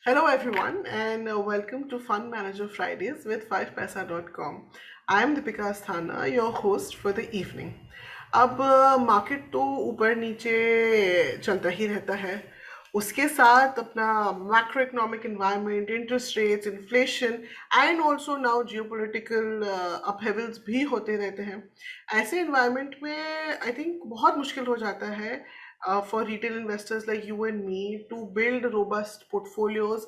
Hello, everyone, and welcome to Fund Manager Fridays with 5paisa.com. I am Deepika Asthana, your host for the evening. अब market तो ऊपर नीचे चलता ही रहता है। उसके साथ अपना macro economic environment, interest rates, inflation and also now geopolitical upheavals भी होते रहते हैं। ऐसे एनवायरनमेंट में आई थिंक बहुत मुश्किल हो जाता है for retail investors like you and me to build robust portfolios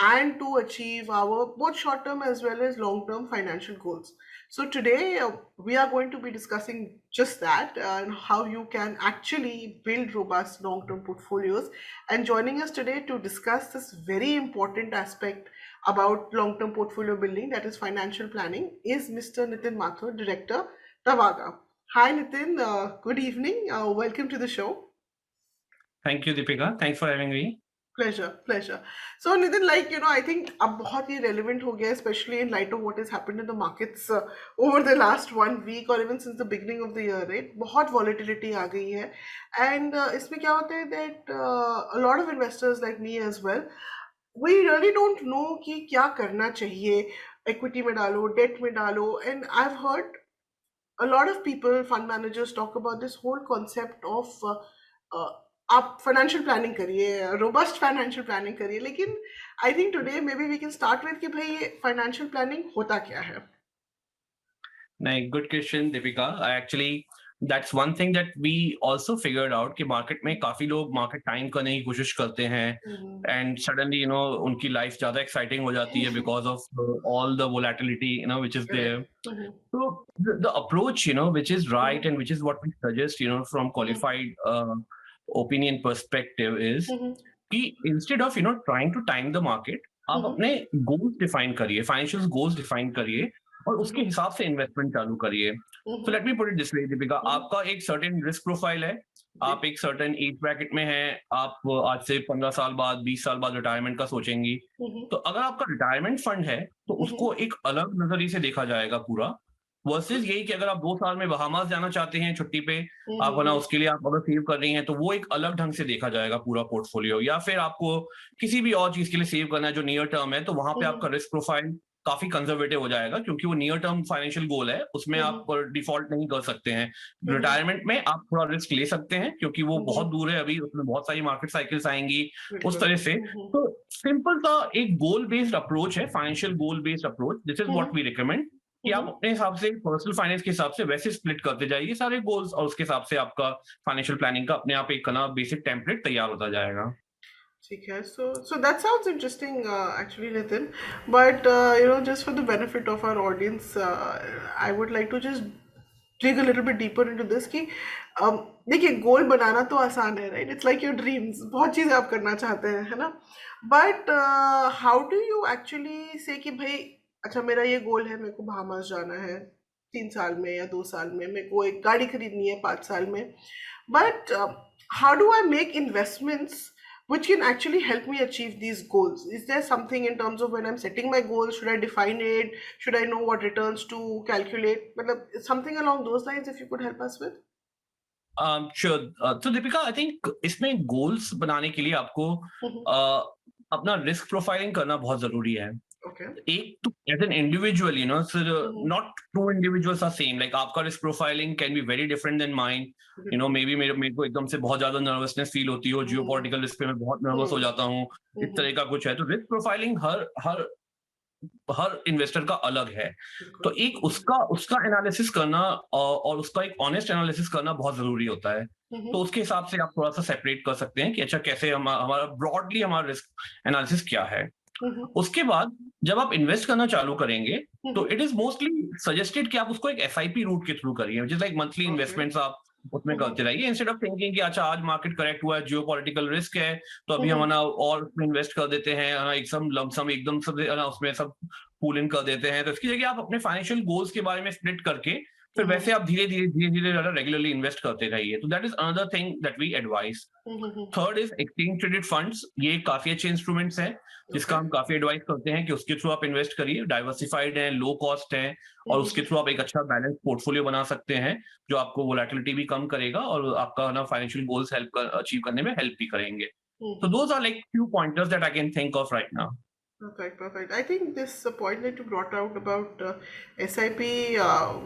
and to achieve our both short term as well as long term financial goals. So, today we are going to be discussing just that and how you can actually build robust long term portfolios. And joining us today to discuss this very important aspect about long term portfolio building, that is financial planning, is Mr. Nitin Mathur, Director, Tavaga. Hi, Nitin. Good evening. Welcome to the show. Thank you, Deepika. Thanks for having me. Pleasure. So Nitin, I think अब बहुत ही relevant हो गया, especially in light of what has happened in the markets over the last 1 week or even since the beginning of the year, right? बहुत volatility आ गई है, and इसमें क्या होता है that a lot of investors like me as well, we really don't know कि क्या करना चाहिए, equity में डालो, debt में डालो, and I've heard a lot of people, fund managers, talk about this whole concept of uh, आप financial planning करिए, रोबस्ट फाइनेंशियल प्लानिंग करिए, लेकिन I think today maybe we can start with कि भाई financial planning होता क्या है? नहीं, good question, Deepika. That's one thing that we also figured out कि मार्केट में काफी लोग मार्केट टाइम करने की कोशिश करते हैं एंड सडनली उनकी लाइफ ज्यादा एक्साइटिंग हो जाती है because of all the volatility which is there. So the approach which is right and which is what we suggest from qualified opinion perspective is कि instead of trying to time the market, आप अपने goals define करिए, financial goals define करिए और उसके हिसाब से investment चालू करिए। So let me put it this way, Deepika, आपका एक सर्टेन रिस्क प्रोफाइल है, आप एक सर्टेन एज ब्रैकेट में हैं, आप आज से 15 साल बाद 20 साल बाद रिटायरमेंट का सोचेंगी। तो अगर आपका रिटायरमेंट फंड है तो उसको एक अलग नजरिए से देखा जाएगा पूरा, वर्सेस यही कि अगर आप 2 साल में बहामास जाना चाहते हैं छुट्टी पे, आप ना उसके लिए आप अगर सेव कर रही हैं तो वो एक अलग ढंग से देखा जाएगा पूरा पोर्टफोलियो, या फिर आपको किसी भी और चीज के लिए सेव करना है जो नियर टर्म है, तो वहां पे आपका रिस्क प्रोफाइल काफी कंजर्वेटिव हो जाएगा क्योंकि वो नियर टर्म फाइनेंशियल गोल है, उसमें आप डिफॉल्ट नहीं कर सकते हैं। रिटायरमेंट में आप थोड़ा रिस्क ले सकते हैं क्योंकि वो बहुत दूर है, अभी उसमें बहुत सारी मार्केट साइकिल्स आएंगी उस तरह से। तो सिंपल सा एक गोल बेस्ड अप्रोच है, financial goal based approach, this is what we recommend कि आप अपने हिसाब से पर्सनल फाइनेंस के हिसाब से वैसे स्प्लिट करते जाइए सारे गोल्स और उसके हिसाब से आपका फाइनेंशियल प्लानिंग का अपने आप एक बेसिक टेम्पलेट तैयार होता जाएगा। ठीक है, so that sounds interesting, actually, Nitin. But just for the benefit of our audience, I would like to just dig a little bit deeper into this कि देखिए, गोल बनाना तो आसान है, right? It's like your dreams, बहुत चीज़ें आप करना चाहते हैं, है ना? But how do you actually से कि भाई अच्छा, मेरा ये गोल है, मेरे को बहामास जाना है 3 साल में या 2 साल में, मेरे को एक गाड़ी खरीदनी है 5 साल में, but how do I make investments which can actually help me achieve these goals? Is there something in terms of when I'm setting my goals, should I define it? Should I know what returns to calculate? Something along those lines, if you could help us with. Sure. तो Deepika, I think इसमें goals बनाने के लिए आपको अपना risk profiling करना बहुत जरूरी है। Okay. एक तो as an individual not two individuals are same, like आपका risk profiling can be very different than mind. Maybe मेरे को एकदम से बहुत ज्यादा नर्वसनेस फील होती हो, जियो पॉलिटिकल रिस्क पे मैं बहुत नर्वस हो जाता हूँ, इस तरह का कुछ है, तो रिस्क प्रोफाइलिंग हर हर हर इन्वेस्टर का अलग है। तो एक उसका उसका एनालिसिस करना और उसका एक ऑनेस्ट एनालिसिस करना बहुत जरूरी होता है। तो उसके हिसाब से आप थोड़ा सा सेपरेट कर सकते हैं कि अच्छा कैसे हमारा ब्रॉडली हमारा रिस्क एनालिसिस क्या है। उसके बाद जब आप इन्वेस्ट करना चालू करेंगे तो इट इज मोस्टली सजेस्टेड कि आप उसको एक एसआईपी रूट के थ्रू करिए, जिस लाइक मंथली इन्वेस्टमेंट्स आप उसमें करते रहिए, इंस्टेड ऑफ थिंकिंग कि अच्छा आज मार्केट करेक्ट हुआ है, जियो पॉलिटिकल रिस्क है, तो अभी हम ना और उसमें इन्वेस्ट कर देते हैं, एकदम लमसम एकदम सब उसमें सब पूल इन कर देते हैं। तो इसकी जगह आप अपने फाइनेंशियल गोल्स के बारे में स्प्लिट करके फिर वैसे आप धीरे धीरे रेगुलरली इन्वेस्ट करते रहिए। तो that is another thing that we advise. Third is exchange traded funds, ये काफी अच्छे इंस्ट्रूमेंट्स हैं जिसका हम काफी एडवाइस करते हैं कि उसके थ्रू आप इन्वेस्ट करिए, डाइवर्सिफाइड है, लो कॉस्ट है, और उसके थ्रू आप एक अच्छा बैलेंस पोर्टफोलियो बना सकते हैं जो आपको वोलेटिलिटी भी कम करेगा और आपका ना फाइनेंशियल गोल्स हेल्प अचीव करने में हेल्प भी करेंगे। So those are like few pointers that I can think of right now. Perfect, perfect. I think this point that you brought out about SIP,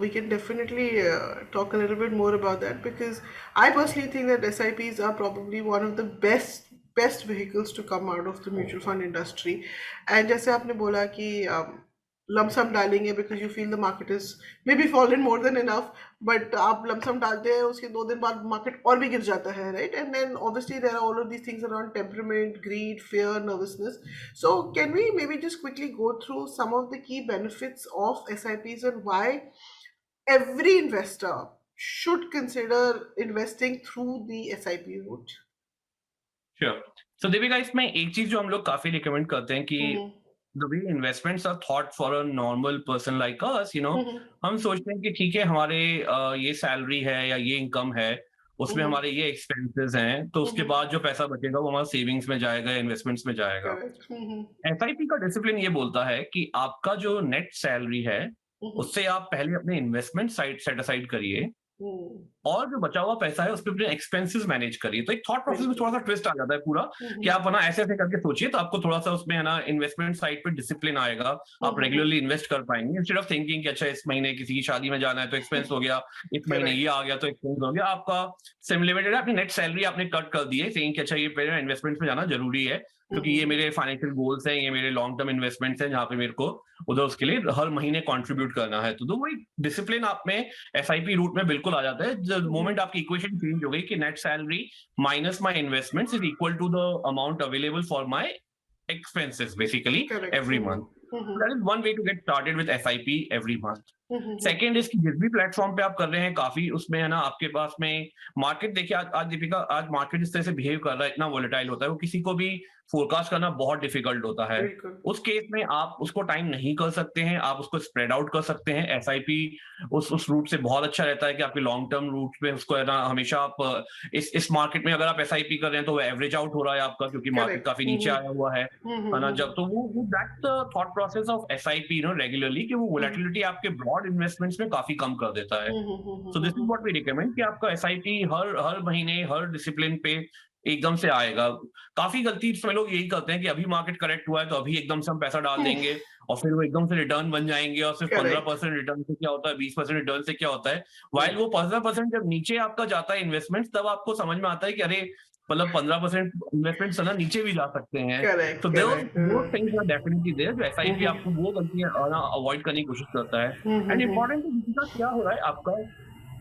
we can definitely talk a little bit more about that, because I personally think that SIPs are probably one of the best vehicles to come out of the mutual fund industry. And जैसे आपने बोला कि lump sum डालेंगे because you feel the market is maybe fallen more than enough, but आप lump sum डालते हैं, उसके 2 दिन बाद market और भी गिर जाता है, right? And then obviously there are all of these things around temperament, greed, fear, nervousness. So can we maybe just quickly go through some of the key benefits of SIPs and why every investor should consider investing through the SIP route? Sure. So Devika, इसमें एक चीज जो हम लोग काफी recommend करते हैं कि Mm-hmm. the way investments are thought for a normal person like us, Mm-hmm. हम सोचते हैं कि ठीक है, हमारे ये सैलरी है या ये इनकम है, उसमें Mm-hmm. हमारे ये एक्सपेंसेस हैं, तो उसके Mm-hmm. बाद जो पैसा बचेगा वो हमारा सेविंग्स में जाएगा या इन्वेस्टमेंट्स में जाएगा। Correct. Mm-hmm. एसआईपी का डिसिप्लिन ये बोलता है कि आपका जो नेट सैलरी है, Mm-hmm. उससे आप पहले अपने इन्वेस्टमेंट साइड सेट असाइड करिए, Mm. और जो बचा हुआ पैसा है उसपे अपने एक्सपेंसेस मैनेज करिए। तो एक थॉट प्रोसेस में बिल्कुल। थोड़ा-सा ट्विस्ट आ जाता है पूरा, कि Mm-hmm. आप है ना ऐसे-ऐसे करके सोचिए, तो आपको थोड़ा-सा उसमें है ना इन्वेस्टमेंट साइड पे डिसिप्लिन आएगा। आप Mm-hmm. रेगुलरली इन्वेस्ट कर पाएँगे, इंस्टेड ऑफ थिंकिंग कि अच्छा इस महीने किसी की शादी में जाना है तो एक्सपेंस हो गया, इस महीने ये Correct. आ गया तो एक्सपेंस हो गया। आपका सिम लिमिटेड है, अपनी नेट सैलरी आपने कट कर दी है, सेइंग कि अच्छा ये मेरे इन्वेस्टमेंट्स में जाना ज़रूरी है, क्योंकि ये Mm-hmm. मेरे फाइनेंशियल गोल्स हैं, ये मेरे लॉन्ग टर्म इन्वेस्टमेंट्स हैं, जहाँ पे मेरे को उधर उसके लिए हर महीने कंट्रीब्यूट करना है। तो वही डिसिप्लिन आप में एसआईपी रूट में बिल्कुल आ जाता है। The Mm-hmm. मोमेंट आपकी इक्वेशन चेंज हो गई कि net salary minus my investments is equal to the amount available for my expenses basically Correct. every Mm-hmm. month. So Mm-hmm. that is one way to get started with SIP every month. Mm-hmm. Second इसकी जिस भी platform पे आप कर रहे हैं, काफी उसमें है ना आपके पास में मार्केट, देखिए आज दीपिका, आज मार्केट इस तरह से बिहेव कर रहा है, इतना वोलेटाइल होता है, वो किसी को भी फोरकास्ट करना बहुत डिफिकल्ट होता है। बिल्कुल। उस केस में आप उसको टाइम नहीं कर सकते हैं, आप उसको स्प्रेड आउट कर सकते हैं। एसआईपी उस रूट से बहुत अच्छा रहता है कि आपके लॉन्ग टर्म रूट पे उसको है ना हमेशा आप इस मार्केट में अगर आप एसआईपी कर रहे हैं तो वो एवरेज आउट हो रहा है आपका, क्योंकि मार्केट Correct. काफी नीचे Mm-hmm. आया हुआ है ना। Mm-hmm. जब तो वो that's the thought process of SIP regularly, कि वो Mm-hmm. वोलेटिलिटी आपके ब्रॉड इन्वेस्टमेंट्स में काफी कम कर देता है। So this is Mm-hmm. What we recommend कि आपका एसआईपी हर हर महीने हर डिसिप्लिन पे एकदम से आएगा। काफी गलती इसमें लोग यही करते हैं कि अभी मार्केट करेक्ट हुआ है तो अभी एकदम से हम पैसा डाल देंगे, और फिर वो एकदम से रिटर्न बन जाएंगे, और सिर्फ Correct. 15% रिटर्न से क्या होता है, 20% रिटर्न से क्या होता है। While Right. वो 15% जब नीचे आपका जाता है इन्वेस्टमेंट, तब आपको समझ में आता है कि अरे मतलब 15% इन्वेस्टमेंट ना नीचे भी जा सकते हैं। Correct. तो Correct. वो थिंग्स आर डेफिनेटली देयर, जो एसआईपी Mm-hmm. आपको वो गलतियां अवॉइड करने की कोशिश करता है। And Mm-hmm. इम्पोर्टेंट क्या हो रहा है आपका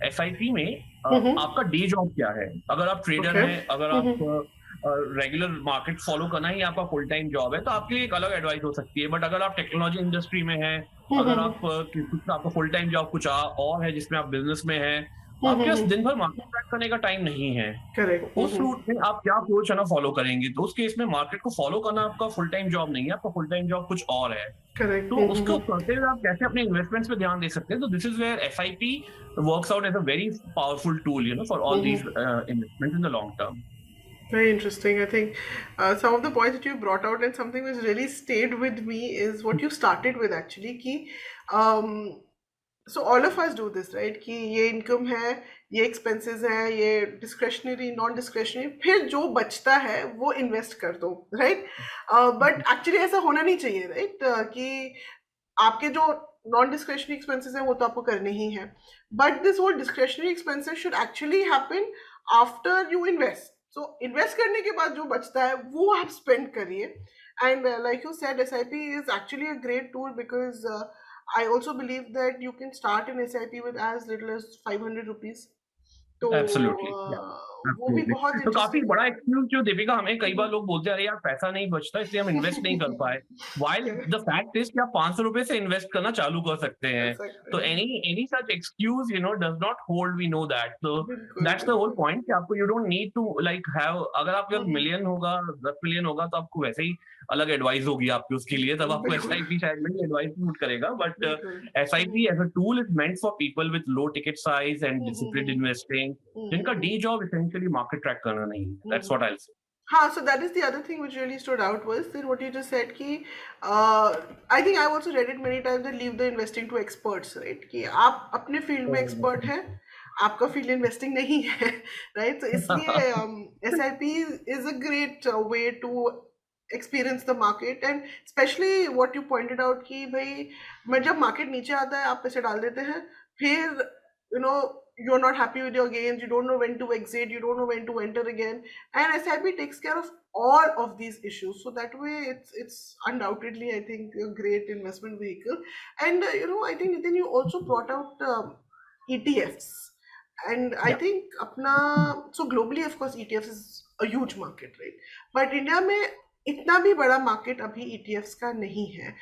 एसआईपी में, Mm-hmm. आपका डे जॉब क्या है। अगर आप ट्रेडर Okay. हैं, अगर Mm-hmm. आप रेगुलर मार्केट फॉलो करना ही आपका फुल टाइम जॉब है, तो आपके लिए एक अलग एडवाइस हो सकती है। बट अगर आप टेक्नोलॉजी इंडस्ट्री में हैं, अगर आप Mm-hmm. आपका फुल टाइम जॉब कुछ और है जिसमें आप बिजनेस में हैं, आपके पास Mm-hmm. दिन भर मार्केट ट्रैक करने का टाइम नहीं है, Correct. तो उस Mm-hmm. रूट में आप क्या अप्रोच है ना फॉलो करेंगे। तो उस केस में मार्केट को फॉलो करना आपका फुल टाइम जॉब नहीं है, आपका फुल टाइम जॉब कुछ और है। Correct. तो उसको Mm-hmm. करते हुए आप कैसे अपने इन्वेस्टमेंट्स पे ध्यान दे सकते हैं। तो this is where SIP works out as a very powerful tool for all these investments in the long term. Very interesting. I think some of the points that you brought out and something which really stayed with me is what you started with actually. Ki, um, so all of us do this, right? कि ये income है, ये expenses हैं, ये discretionary, non-discretionary, फिर जो बचता है वो invest कर दो, right? But actually ऐसा होना नहीं चाहिए, right? कि आपके जो नॉन डिस्क्रेशनरी एक्सपेंसेस हैं वो तो आपको करने ही हैं, but this whole discretionary expenses should actually happen after you invest. So invest करने के बाद जो बचता है वो आप स्पेंड करिए। And like you said, SIP is actually a great tool because I also believe that you can start in SIP with as little as 500 rupees. तो एब्सोल्युटली, वो भी एब्सोल्युटली। बहुत तो काफी इंटरेस्टिंग बड़ा एक्सक्यूज जो दीपिका, हमें कई बार लोग बोलते हैं अरे यार पैसा नहीं बचता इसलिए हम इन्वेस्ट नहीं कर पाए। व्हाइल है। द फैक्ट इज कि आप 500 रुपए से इन्वेस्ट करना चालू कर सकते कर हैं। सकते तो हैं, any such excuse does not hold, we know that. तो बिल्कुल दैट्स द होल बिल्कुल। पॉइंट कि आपको you don't need to like have, अगर आपके पास मिलियन होगा, 10 मिलियन होगा, तो आपको वैसे ही अलग एडवाइस होगी आपकी उसके लिए, तब आपको बिल्कुल एसआईपी शायद नहीं एडवाइस सूट करेगा। बट बिल्कुल। SIP as a tool is meant for people with low ticket size and disciplined hmm. Investing, जिनका day job essentially market track करना नहीं है। That's what I will say. हाँ, so that is the other thing which really stood out was that what you just said कि I think I've also read it many times that leave the investing to experts, right? कि आप अपने field में expert हैं, आपका field investing नहीं है, right? तो इसलिए SIP is a great way to experience the market, and specially what you pointed out कि भाई मैं जब मार्केट नीचे आता है आप पैसे डाल देते हैं, फिर you know you are not happy with your gains, you don't know when to exit, you don't know when to enter again, and SIP takes care of all of these issues. So that way it's undoubtedly, I think, a great investment vehicle. And I think, Nitin, you also brought out ETFs, and I Yeah. think अपना, so globally of course ETFs is a huge market, right? But India में इतना भी बड़ा market अभी ETFs का नहीं है.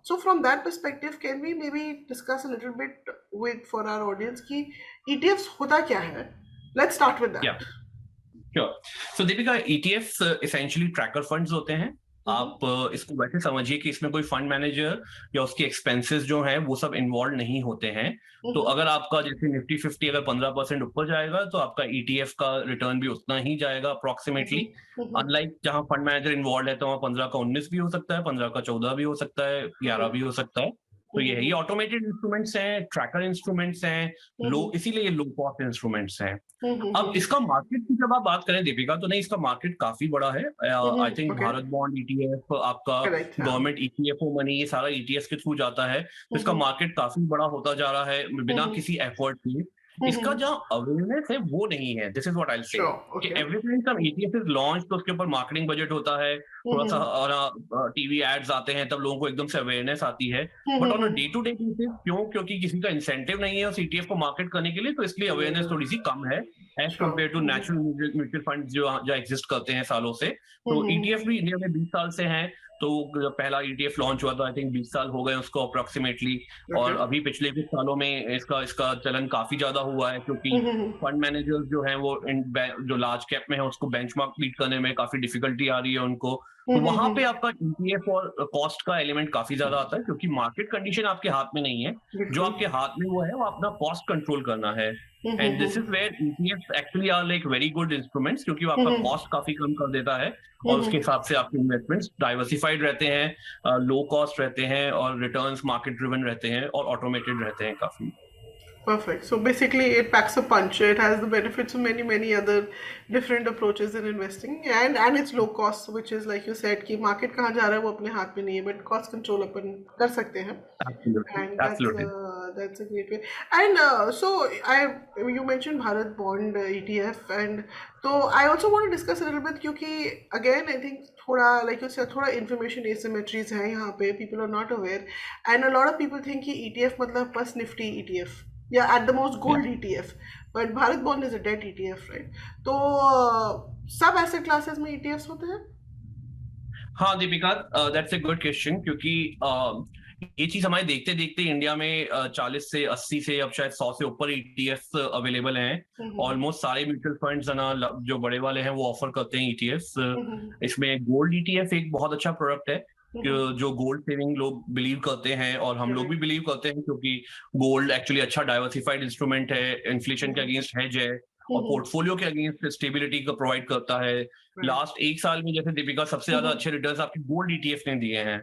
So from that perspective, can we maybe discuss a little bit with for our audience कि ETFs होता क्या है? Let's start with that. Yeah. Sure. So Deepika, ETFs essentially tracker funds होते हैं. आप इसको वैसे समझिए कि इसमें कोई फंड मैनेजर या उसकी एक्सपेंसेस जो है वो सब इन्वॉल्व नहीं होते हैं. तो अगर आपका जैसे निफ्टी 50 अगर 15% ऊपर जाएगा तो आपका ETF का रिटर्न भी उतना ही जाएगा अप्रोक्सीमेटली. अनलाइक जहां फंड मैनेजर इन्वॉल्व है तो वहां 15 का 19 भी हो सकता है, 15 का 14 भी हो सकता है, 11 भी हो सकता है. तो ये ऑटोमेटेड इंस्ट्रूमेंट्स हैं, ट्रैकर इंस्ट्रूमेंट्स हैं, इसीलिए ये लो कॉस्ट इंस्ट्रूमेंट्स हैं. अब इसका मार्केट की जब आप बात करें दीपिका, तो नहीं, इसका मार्केट काफी बड़ा है. I think Okay. Bharat bond ETF, आपका Correct, हाँ. गवर्नमेंट EPFO मनी, ये सारा ETFs के थ्रू जाता है. तो इसका मार्केट काफी बड़ा होता जा रहा है बिना किसी एफर्ट के. इसका जहाँ अवेयरनेस है वो नहीं है. दिस इज व्हाट आई से. Sure, कि okay. Every time some ETF is launch तो उसके ऊपर मार्केटिंग बजट होता है, थोड़ा सा टीवी एड्स आते हैं, तब लोगों को एकदम से अवेयरनेस आती है. But on a day to day basis क्योंकि किसी का इंसेंटिव नहीं है उस ETF को मार्केट करने के लिए, तो इसलिए अवेयरनेस थोड़ी सी कम है as Sure. Compare to natural mutual fund जो एग्जिस्ट करते हैं सालों से. तो ETF भी इंडिया में 20 साल से हैं. तो जब पहला ETF लॉन्च हुआ था, आई थिंक 20 साल हो गए उसको अप्रोक्सीमेटली. और अभी पिछले कुछ सालों में इसका चलन काफी ज्यादा हुआ है, क्योंकि फंड मैनेजर्स जो हैं वो जो लार्ज कैप में है उसको बेंचमार्क बीट करने में काफी डिफिकल्टी आ रही है उनको. तो वहां पे आपका ETF और कॉस्ट का एलिमेंट काफी ज्यादा आता है, क्योंकि मार्केट कंडीशन आपके हाथ में नहीं है. जो आपके हाथ में वो है वो अपना कॉस्ट कंट्रोल करना है. And this is where ETFs actually are like very good instruments, क्योंकि वो आपका कॉस्ट काफी कम कर देता है और उसके हिसाब से आपके इन्वेस्टमेंट्स डाइवर्सिफाइड रहते हैं, लो कॉस्ट रहते हैं, और रिटर्न्स मार्केट ड्रिवन रहते हैं, और ऑटोमेटेड रहते हैं काफी. Perfect. So basically, it packs a punch. It has the benefits of many other different approaches in investing, and it's low cost, which is like you said कि market कहाँ जा रहा है वो अपने हाथ में नहीं है, but cost control अपन कर सकते हैं. Absolutely. And Absolutely. that's a great way. And so you mentioned Bharat Bond ETF, and so I also want to discuss a little bit, क्योंकि again I think थोड़ा like you said थोड़ा information asymmetries हैं यहाँ पे, people are not aware, and a lot of people think कि ETF मतलब बस Nifty ETF, या at the most gold ETF, but Bharat Bond is a debt ETF, right? तो सब asset classes में ETFs होते हैं? हाँ Deepika, that's a good question, क्योंकि ये चीज हमारे देखते देखते इंडिया में 40 से 80 से अब शायद 100 से ऊपर ETFs अवेलेबल हैं. ऑलमोस्ट सारे म्यूचुअल फंड्स है ना जो बड़े वाले हैं वो ऑफर करते हैं ETFs. इसमें गोल्ड ETF एक बहुत अच्छा प्रोडक्ट है जो गोल्ड सेविंग लोग बिलीव करते हैं, और हम लोग भी बिलीव करते हैं, क्योंकि गोल्ड एक्चुअली अच्छा डाइवर्सिफाइड इंस्ट्रूमेंट है, इन्फ्लेशन के अगेंस्ट हेज है, और पोर्टफोलियो के अगेंस्ट स्टेबिलिटी को प्रोवाइड करता है. लास्ट एक साल में जैसे दीपिका सबसे ज्यादा अच्छे रिटर्न्स आपके गोल्ड ETF ने दिए हैं.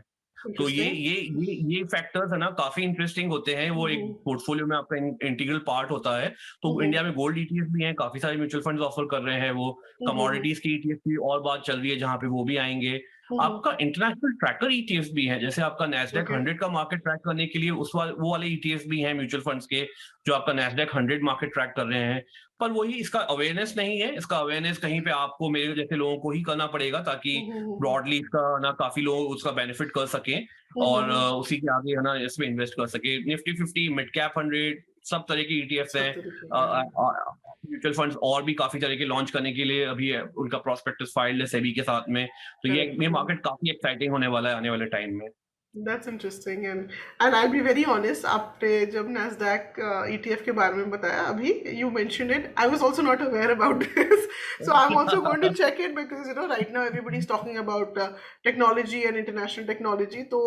तो ये फैक्टर्स है ना काफी इंटरेस्टिंग होते हैं. वो एक पोर्टफोलियो में आपका इंटीग्रल पार्ट होता है. तो इंडिया में गोल्ड ETF भी हैं, काफी सारे म्यूचुअल फंड्स ऑफर कर रहे हैं. वो कमोडिटीज की ETF की और बात चल रही है जहां पे वो भी आएंगे. आपका इंटरनेशनल ट्रैकर ETFs भी है, जैसे आपका NASDAQ 100 का मार्केट ट्रैक करने के लिए वो वाले ETFs भी हैं म्यूचुअल फंड्स के, जो आपका NASDAQ 100 मार्केट ट्रैक कर रहे हैं. पर वही इसका अवेयरनेस नहीं है. इसका अवेयरनेस कहीं पे आपको मेरे जैसे लोगों को ही करना पड़ेगा, ताकि ब्रॉडली इसका ना काफी लोग उसका बेनिफिट कर सकें, और उसी के आगे है ना इसमें इन्वेस्ट कर सके. निफ्टी 50, मिड कैप 100, सब तरह की ETFs हैं. म्यूचुअल फंड्स और भी काफी तरह के लॉन्च करने के लिए अभी उनका प्रोस्पेक्टस फाइल्ड है सेबी के साथ में. तो ये मार्केट काफी एक्साइटिंग होने वाला है आने वाले टाइम में. That's interesting, and I'll be very honest, आपने जब NASDAQ ETF के बारे में बताया अभी, you mentioned it, I was also not aware about this, so I'm also going to check it, because right now everybody is talking about technology and international technology. तो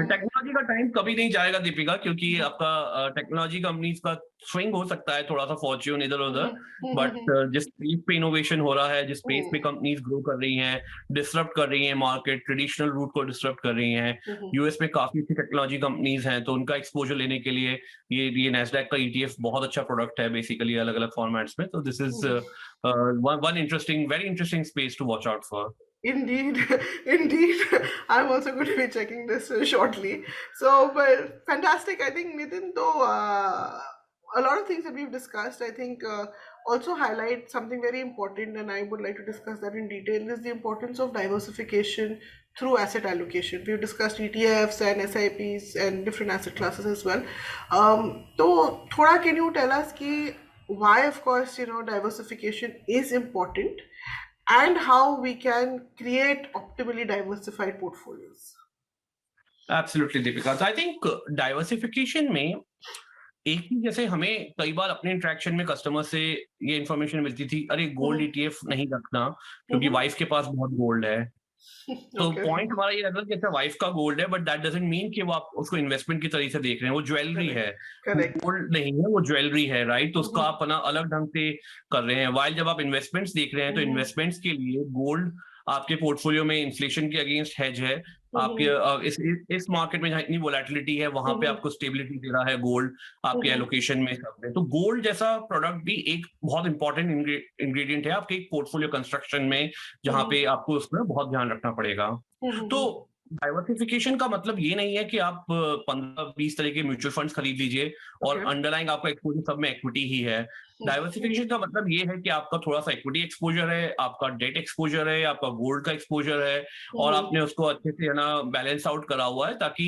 technology technology का time कभी नहीं जाएगा दीपिका, क्योंकि आपका technology companies का swing हो सकता है थोड़ा सा फॉर्च्यून इधर हुँ, उधर, हुँ, हुँ, हुँ, बट हुँ, जिस स्पेस पे इनोवेशन हो रहा है, जिस स्पेस पे हुँ, कंपनीज ग्रो कर रही हैं, डिसरप्ट कर रही हैं मार्केट, ट्रेडिशनल रूट को डिसरप्ट कर रही हैं। हुँ, हुँ, यूएस में काफी अच्छी टेक्नोलॉजी कंपनीज हैं, तो उनका एक्सपोजर लेने के लिए ये नैस्डैक का ईटीएफ बहुत अच्छा प्रोडक्ट है बेसिकली अलग अलग फॉर्मेट्स में। तो this is hmm, hmm. One interesting, very interesting space to watch out for. Indeed, indeed. I'm also going to be checking this shortly. So, but fantastic. I think Nitin, though, a lot of things that we've discussed, I think also highlight something very important, and I would like to discuss that in detail is the importance of diversification through asset allocation. We've discussed ETFs and SIPs and different asset classes as well. So, thoda, can you tell us ki why, of course, diversification is important and how we can create optimally diversified portfolios? Absolutely Deepika, तो I think diversification में एक ही, जैसे हमें कई बार अपने interaction में customer से ये इन्फॉर्मेशन मिलती थी, अरे गोल्ड Mm-hmm. ईटीएफ नहीं रखना क्योंकि Mm-hmm. वाइफ के पास बहुत गोल्ड है। तो Okay. पॉइंट हमारा ये रहता है कि अच्छा वाइफ का गोल्ड है, बट दैट डजंट मीन कि वो आप उसको इन्वेस्टमेंट की तरीके से देख रहे हैं, वो ज्वेलरी Correct. है, वो Correct. गोल्ड नहीं है, वो ज्वेलरी है, राइट? तो उसका Mm-hmm. आप अपना अलग ढंग से कर रहे हैं। वाइल जब आप इन्वेस्टमेंट्स देख रहे हैं, तो Mm-hmm. इन्वेस्टमेंट्स के लिए गोल्ड आपके पोर्टफोलियो में इन्फ्लेशन के अगेंस्ट हेज है। आपके Mm-hmm. इस मार्केट में जहाँ इतनी वोलेटिलिटी है, वहां पे Mm-hmm. आपको स्टेबिलिटी दे रहा है गोल्ड आपके Mm-hmm. एलोकेशन में, सब में। तो गोल्ड जैसा प्रोडक्ट भी एक बहुत इंपॉर्टेंट इंग्रेडिएंट है आपके पोर्टफोलियो कंस्ट्रक्शन में, जहाँ Mm-hmm. पे आपको उसमें बहुत ध्यान रखना पड़ेगा। तो Mm-hmm. डाइवर्सिफिकेशन का मतलब ये नहीं है कि आप 15-20 तरह के म्यूचुअल फंड्स खरीद लीजिए और Okay. अंडरलाइंग आपका एक्सपोजर सब में इक्विटी ही है। डाइवर्सिफिकेशन का मतलब ये है कि आपका थोड़ा सा इक्विटी एक्सपोजर है, आपका डेट एक्सपोजर है, आपका गोल्ड का एक्सपोजर है, और Mm-hmm. आपने उसको अच्छे से है ना बैलेंस आउट करा हुआ है, ताकि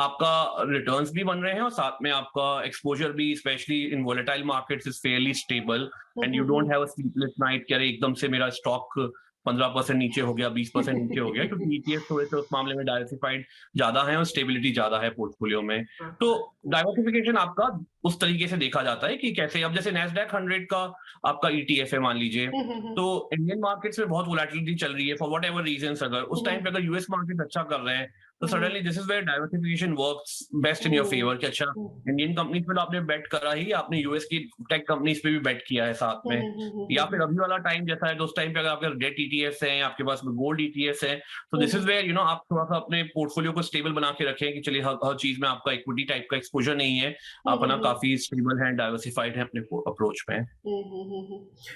आपका रिटर्न्स भी बन रहे हैं और साथ में आपका एक्सपोजर भी, specially in volatile markets, is fairly stable, and you Mm-hmm. Don't have a sleepless night कि अरे एकदम से मेरा स्टॉक 15% नीचे हो गया, 20% नीचे हो गया, क्योंकि ईटीएफ थोड़े से उस मामले में डाइवर्सिफाइड ज्यादा है और स्टेबिलिटी ज्यादा है पोर्टफोलियो में। तो डाइवर्सिफिकेशन आपका उस तरीके से देखा जाता है कि कैसे, अब जैसे नैस्डैक 100 का आपका ईटीएफ है मान लीजिए, Mm-hmm. तो इंडियन मार्केट्स में बहुत वोलेटिलिटी चल रही है फॉर वट एवर रीजन, अगर उस टाइम पे अगर यूएस मार्केट अच्छा कर रहे हैं, तो suddenly this is where diversification works best in your favour, कि अच्छा इंडियन कंपनीज पे तो आपने बेट करा ही, आपने यूएस की टेक कंपनीज पे भी बेट किया है साथ में। या फिर अभी वाला टाइम जैसा है, तो उस टाइम पे अगर आपके डेट ईटीएफ्स हैं, आपके पास में गोल्ड ईटीएफ्स हैं, तो दिस इज वेयर आप थोड़ा सा अपने पोर्टफोलियो को स्टेबल बना के रखें कि चलिए हर चीज में आपका इक्विटी टाइप का एक्सपोजर नहीं है, आप ना काफी स्टेबल है, डाइवर्सिफाइड है अपने अप्रोच में।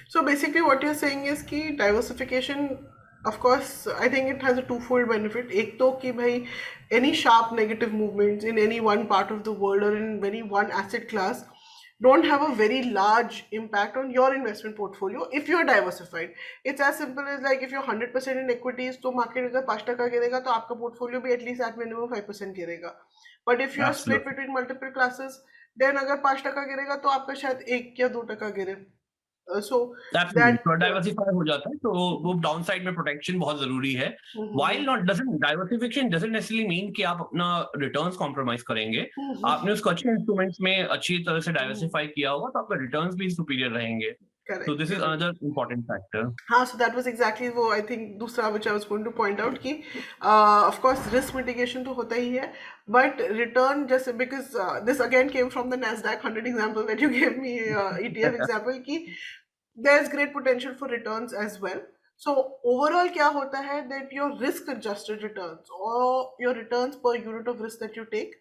So basically, what you're saying is कि diversification, of course, I think it has a twofold benefit. एक तो कि भाई any sharp negative movements in any one part of the world or in any one asset class don't have a very large impact on your investment portfolio if you're diversified. It's as simple as like if you're 100% in equities, तो market अगर 5% गिरेगा तो आपका portfolio भी at least at minimum 5% गिरेगा. But if you're split Absolutely. between multiple classes, then अगर 5% गिरेगा तो आपका शायद 1 या 2% गिरे. So Absolutely. that तो डाइवर्सिफाई हो जाता है, तो वो डाउन साइड में प्रोटेक्शन बहुत जरूरी है। While not doesn't diversification doesn't necessarily mean कि आप अपना रिटर्न्स कॉम्प्रोमाइज करेंगे। आपने उसको अच्छे इंस्ट्रूमेंट्स में अच्छी तरह से डाइवर्सिफाई किया होगा, तो आपका रिटर्न्स भी सुपीरियर रहेंगे। So correct, this is correct. another important factor. हाँ, so that was exactly वो I think दूसरा which I was going to point out कि of course risk mitigation तो होता ही है, but return just because this again came from the Nasdaq 100 example that you gave me, ETF example कि there's great potential for returns as well. So overall क्या होता है that your risk adjusted returns or your returns per unit of risk that you take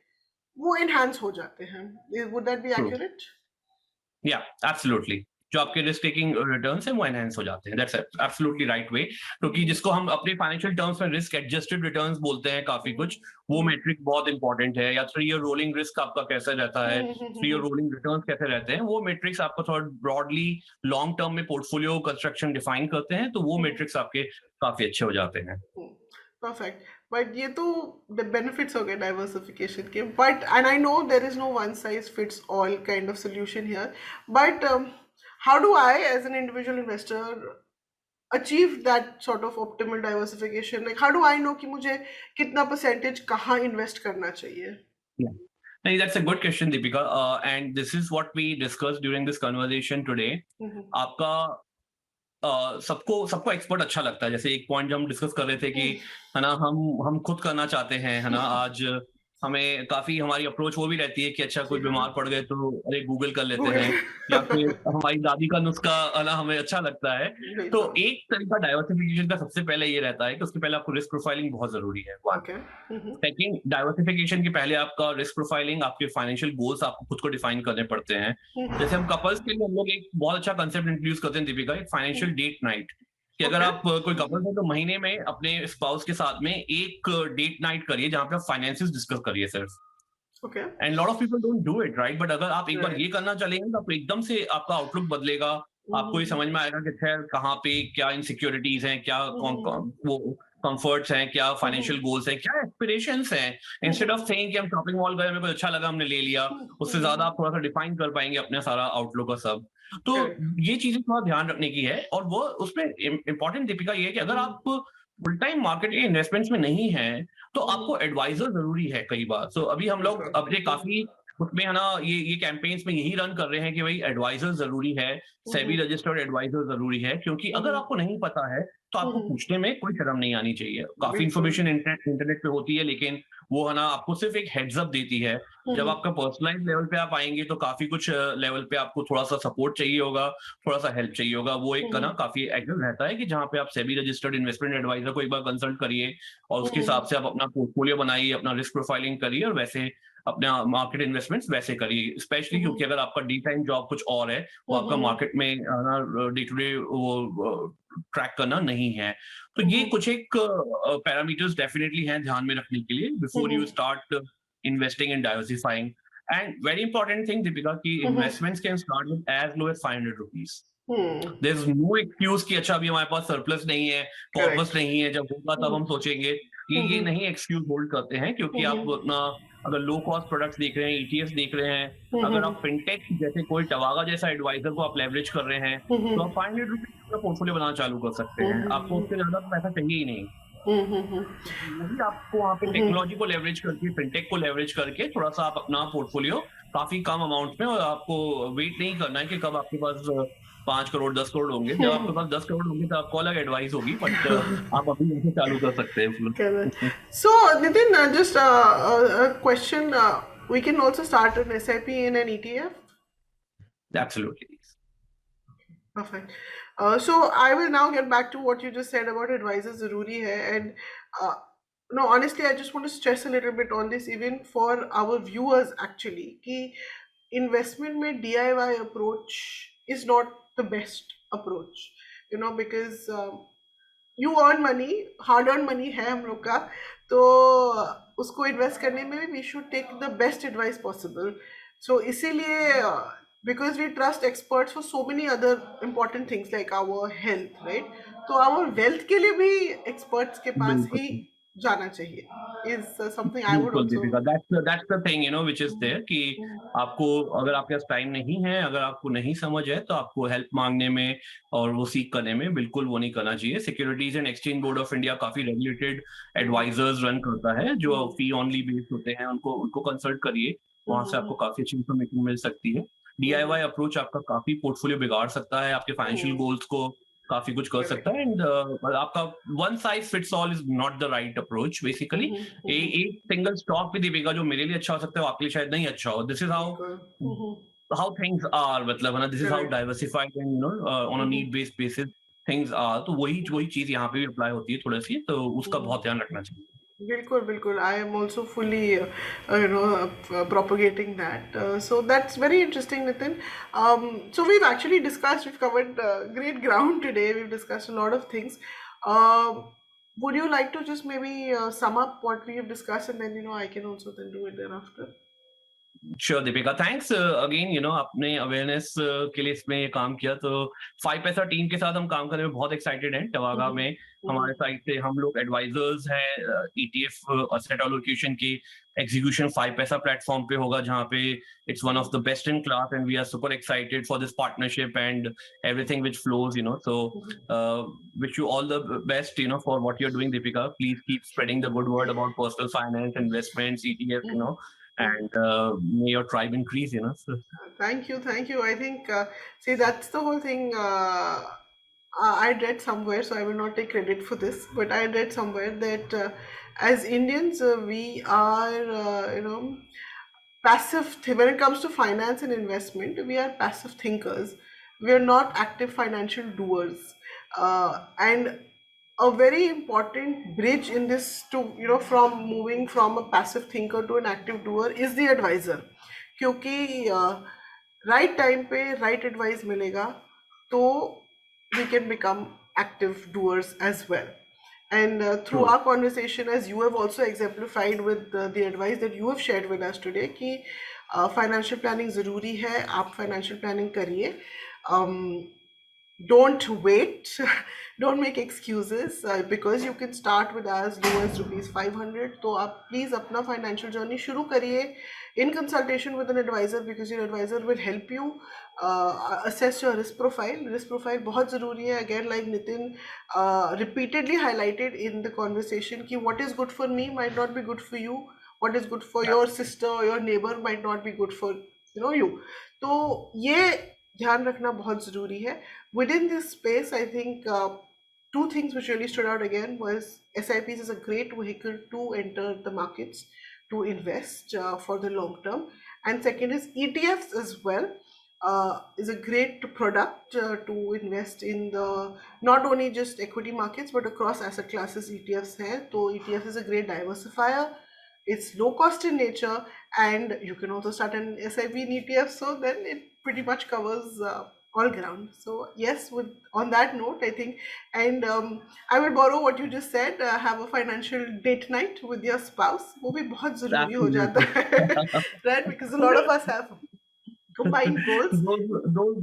वो enhance हो जाते हैं. Would that be True. accurate? Yeah, absolutely. जो आपके risk taking returns हैं वो एनहांस हो जाते हैं। दैट्स एब्सोल्युटली राइट वे, क्योंकि जिसको हम अपने फाइनेंशियल टर्म्स में रिस्क एडजस्टेड रिटर्न्स बोलते हैं काफी कुछ, वो मेट्रिक बहुत इंपॉर्टेंट है। या 3 ईयर रोलिंग रिस्क आपका कैसा रहता है, 3 ईयर रोलिंग रिटर्न्स कैसे रहते हैं, वो मेट्रिक्स आपको थोड़ा ब्रॉडली लॉन्ग टर्म में पोर्टफोलियो कंस्ट्रक्शन डिफाइन करते हैं, तो वो मेट्रिक्स आपके काफी अच्छे हो जाते हैं। परफेक्ट. बट ये तो द बेनिफिट्स हो गए डाइवर्सिफिकेशन के, but and I know there is no one size fits all kind of solution here, but how do I as an individual investor achieve that sort of optimal diversification? Like how do I know कि मुझे कितना percentage कहाँ invest करना चाहिए? Yeah. No, that's a good question, Deepika. And this is what we discussed during this conversation today. आपका सबको expert अच्छा लगता है। जैसे एक पॉइंट जो हम डिस्कस कर रहे थे कि है ना, हम खुद करना चाहते हैं, है ना, आज हमें काफ़ी हमारी अप्रोच वो भी रहती है कि अच्छा जी कोई हाँ, बीमार पड़ गए तो अरे गूगल कर लेते गूगल हैं, या फिर हमारी दादी का नुस्खा ना हमें अच्छा लगता है। तो बिल्कुल, एक तरीका डाइवर्सिफ़िकेशन का सबसे पहले ये रहता है कि उसके पहले आपको रिस्क प्रोफाइलिंग बहुत ज़रूरी है, 1। ओके। हुँ, हुँ, सेकंड, डाइवर्सिफ़िकेशन के पहले आपका रिस्क प्रोफाइलिंग, आपके फाइनेंशियल गोल्स आपको खुद को डिफाइन करने पड़ते हैं। हुँ, जैसे हुँ, हम कपल्स के लिए हम लोग एक बहुत अच्छा कांसेप्ट इंट्रोड्यूस करते हैं दीपिका, एक हुँ, फाइनेंशियल डेट नाइट, कि अगर ओके, आप कोई कपल है तो महीने में अपने स्पाउस के साथ में एक डेट नाइट करिए जहाँ पे आप फाइनेंसेस डिस्कस करिए सिर्फ। Okay, and lot of people don't do it, right? But अगर आप एक बार राइट। ये करना चलेंगे तो आपको एकदम से आपका आउटलुक बदलेगा। हुँ, आपको हुँ, ये हुँ, समझ में आएगा कि खैर कहाँ पे क्या इनसिक्योरिटीज हैं, क्या हुँ, कौन हुँ, कौन वो कंफर्ट्स हैं, क्या हुँ, हुँ, फाइनेंशियल गोल्स हैं, क्या एस्पिरेशंस हैं। हुँ, इंस्टेड ऑफ हुँ, सेइंग कि हम शॉपिंग मॉल गए, हमें कुछ अच्छा लगा, हमने ले लिया, हुँ, हुँ, उससे ज्यादा हुँ, आप थोड़ा सा डिफाइन कर पाएंगे अपना सारा आउटलुक और सब। तो करेक्ट। ये चीजें थोड़ा ध्यान रखने की है। और वो उसमें इंपॉर्टेंट दीपिका ये है कि अगर हुँ, आप फुल टाइम मार्केट के इन्वेस्टमेंट्स में नहीं है तो हुँ, आपको हुँ, एडवाइजर जरूरी है कई बार। सो अभी हम लोग बिल्कुल। अपने हुँ, हुँ, काफी उसमें है ना, ये कैंपेन्स में यही रन कर रहे हैं कि भाई एडवाइजर जरूरी है, हुँ, सेबी हुँ, रजिस्टर्ड एडवाइजर जरूरी है, क्योंकि हुँ, अगर हुँ, आपको नहीं पता है तो हुँ, आपको हुँ, पूछने में कोई शर्म नहीं आनी चाहिए। काफी बिल्कुल। इन्फॉर्मेशन इंटरनेट पे होती है, लेकिन वो है ना आपको सिर्फ एक हेड्स अप देती है। हुँ, जब हुँ, आपका पर्सनलाइज लेवल पे आप आएंगे तो काफी कुछ लेवल पे आपको थोड़ा सा सपोर्ट चाहिए होगा, थोड़ा सा हेल्प चाहिए होगा। वो हुँ, एक ना हुँ, काफी एक्टिव रहता है कि जहाँ पे आप सेबी रजिस्टर्ड इन्वेस्टमेंट एडवाइजर को एक बार कंसल्ट करिए और हुँ, उसके हुँ, हिसाब से आप अपना पोर्टफोलियो बनाइए, अपना रिस्क प्रोफाइलिंग करिए और वैसे अपना मार्केट इन्वेस्टमेंट्स वैसे करिए। स्पेशली हुँ, क्योंकि हुँ, अगर आपका डे टाइम जॉब कुछ और है, वो हुँ, आपका हुँ, मार्केट में ना डे टू डे वो ट्रैक करना नहीं है। तो हुँ, ये हुँ, कुछ एक पैरामीटर्स डेफिनिटली हैं ध्यान में रखने के लिए hmm, before hmm, you start investing in diversifying. And very important thing Deepika कि hmm, hmm, investments can start with as low as 500 rupees. Hmm, there is no excuse कि अच्छा अभी हमारे पास सरप्लस नहीं है, कॉर्पस करेक्ट। नहीं है, जब होगा तब हुँ, हम सोचेंगे। हुँ, ये हुँ, नहीं एक्सक्यूज होल्ड करते हैं, क्योंकि हुँ, आप हुँ, अपना अगर लो कॉस्ट प्रोडक्ट्स देख रहे हैं, ईटीएफ देख रहे हैं, हुँ, अगर हुँ, आप फिनटेक जैसे कोई टवागा जैसा एडवाइजर को आप लेवरेज कर रहे हैं, हुँ, तो हुँ, आप 500 रुपीज अपना पोर्टफोलियो बनाना चालू कर सकते हुँ, हैं। हुँ, आपको उससे ज्यादा तो पैसा चाहिए ही नहीं। हुँ, हुँ, हुँ, वही आपको वहाँ पे हुँ, हुँ, टेक्नोलॉजी को लेवरेज करके, फिनटेक को लेवरेज करके थोड़ा-सा आप अपना पोर्टफोलियो काफ़ी कम अमाउंट में, और आपको वेट नहीं करना है कि कब आपके पास 5 करोड़, 10 करोड़ होंगे। जब आपके पास 10 करोड़ होंगे तो आपको अलग एडवाइस होगी, बट आप अभी ऐसे चालू कर सकते हैं correct. फिर। So, Nitin, just a question. We can also start an SIP in an ETF. Absolutely. Perfect. So I will now get back to what you just said about advisors zaruri hai, and uh, no, honestly, I just want to stress a little bit on this, even for our viewers actually, कि investment में DIY approach is not the best approach, because you earn money, hard earned money है हम लोग का, तो उसको invest करने में we should take the best advice possible. So इसीलिए because we trust experts for so many other important things like our health, right? तो our wealth के लिए भी experts के पास ही बिल्कुल। जाना चाहिए is something I would बिल्कुल also. Deepika, that's the thing which is there कि हम्म, आपको, अगर आपके पास टाइम नहीं है, अगर आपको नहीं समझ है, तो आपको हेल्प माँगने में और वो सीक करने में बिल्कुल वो नहीं करना चाहिए। Securities and exchange board of India काफ़ी रेगुलेटेड हम्म, एडवाइजर्स रन करता है, जो हम्म, फी ओनली बेस्ड होते हैं, उनको उनको कंसल्ट करिए, वहाँ से हम्म, आपको काफ़ी अच्छी इन्फॉर्मेशन मिल सकती है। हम्म, डीआईवाई अप्रोच आपका काफ़ी पोर्टफोलियो बिगाड़ सकता है, आपके फाइनेंशियल हम्म, गोल्स को काफ़ी कुछ कर सकता correct. है। एंड आपका one size fits all is not the right approach basically. एक सिंगल स्टॉक भी दीपिका जो मेरे लिए अच्छा हो सकता है, वो आपके लिए शायद नहीं अच्छा हो। दिस इज बिल्कुल. हाउ थिंग्स आर, मतलब है ना, this is how correct. Diversified and on a need based basis things are. तो वही वही चीज यहाँ पे भी अप्लाई होती है थोड़ी सी, तो उसका बहुत ध्यान रखना चाहिए। बिल्कुल बिल्कुल I am also fully propagating that, so that's very interesting, Nitin. So we've actually discussed, we've covered great ground today, we've discussed a lot of things. um, would you like to just maybe sum up what we have discussed, and then I can also then do it thereafter. Sure Deepika, thanks again, आपने awareness के लिए इसमें ये काम किया, तो 5 पैसा team के साथ हम काम करने में बहुत एक्साइटेड हैं। टवागा Mhm, में हमारे mhm, साइड से हम लोग एडवाइजर्स हैं, ईटीएफ असेट एलोकेशन की एग्जीक्यूशन 5 पैसा प्लेटफॉर्म पे होगा, जहाँ पे it's one of the best in class, and we are super excited for this partnership and everything which flows, so mhm, wish you all the best, for what you're doing, Deepika. Please keep spreading the good word about personal finance, investments, ETF, mhm, mhm. and may your tribe increase. So, Thank you, thank you. I think, see, that's the whole thing. I read somewhere, so I will not take credit for this, but I read somewhere that as Indians, we are, passive. When it comes to finance and investment, we are passive thinkers. We are not active financial doers. And a very important bridge in this to, from moving from a passive thinker to an active doer is the advisor. क्योंकि right time पे right advice मिलेगा तो we can become active doers as well. And through True. our conversation, as you have also exemplified with the advice that you have shared with us today, कि financial planning ज़रूरी है, आप financial planning करिए. Don't wait. Don't make excuses because you can start with as low as ₹500. तो आप please अपना financial journey शुरू करिए in consultation with an advisor, because your advisor will help you assess your risk profile. Risk profile बहुत ज़रूरी है. Again, like Nitin repeatedly highlighted in the conversation, कि what is good for me might not be good for you. What is good for your sister or your neighbor might not be good for you. तो ये ध्यान रखना बहुत ज़रूरी है. Within this space, I think two things which really stood out again was SIPs is a great vehicle to enter the markets, to invest for the long term. And second is ETFs as well. Is a great product to invest in the not only just equity markets but across asset classes. ETFs hai, so ETF is a great diversifier. It's low cost in nature, and you can also start an SIP in ETF, so then it pretty much covers all ground. So yes, with on that note, I think, and I will borrow what you just said. Have a financial date night with your spouse. वो भी बहुत ज़रूरी हो जाता है, right? Because a lot of us have combined goals.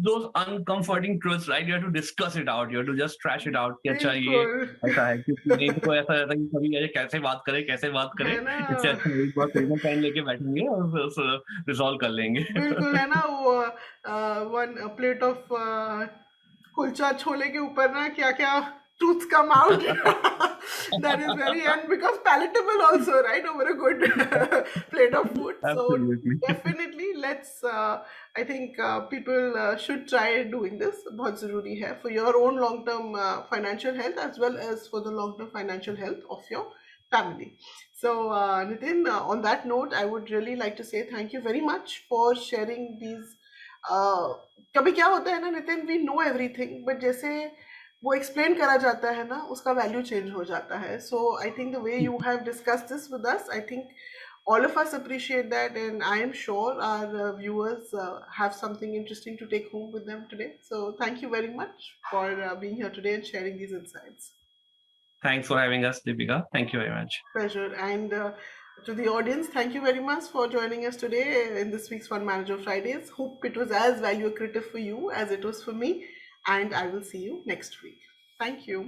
those uncomforting truths, right? You have to discuss it out. You have to just trash it out. कि अच्छा ये बिल्कुल. ऐसा है, क्योंकि नहीं तो ऐसा रहता है कि कभी ये कैसे बात करें. है ना. इससे अच्छा एक बार पेपर पेन लेके बैठेंगे और रिजॉल्व कर लेंगे. बिल्कुल है ना. वो one plate of kulcha chole के ऊपर ना क्या क्या truths come out. That is very, and because palatable also, right, over a good plate of food. So Absolutely. definitely let's I think people should try doing this. बहुत ज़रूरी है for your own long term financial health as well as for the long term financial health of your family. So Nitin, on that note, I would really like to say thank you very much for sharing these. कभी क्या होता है ना Nitin, we know everything, but जैसे वो explain करा जाता है ना, उसका वैल्यू चेंज हो जाता है. So I think the way you have discussed this with us, I think all of us appreciate that, and I am sure our viewers have something interesting to take home with them today. So thank you very much for being here today and sharing these insights. Thanks for having us, Deepika. Thank you very much. Pleasure. And to the audience, thank you very much for joining us today in this week's Fund Manager Fridays. Hope it was as value accretive for you as it was for me, and I will see you next week. Thank you.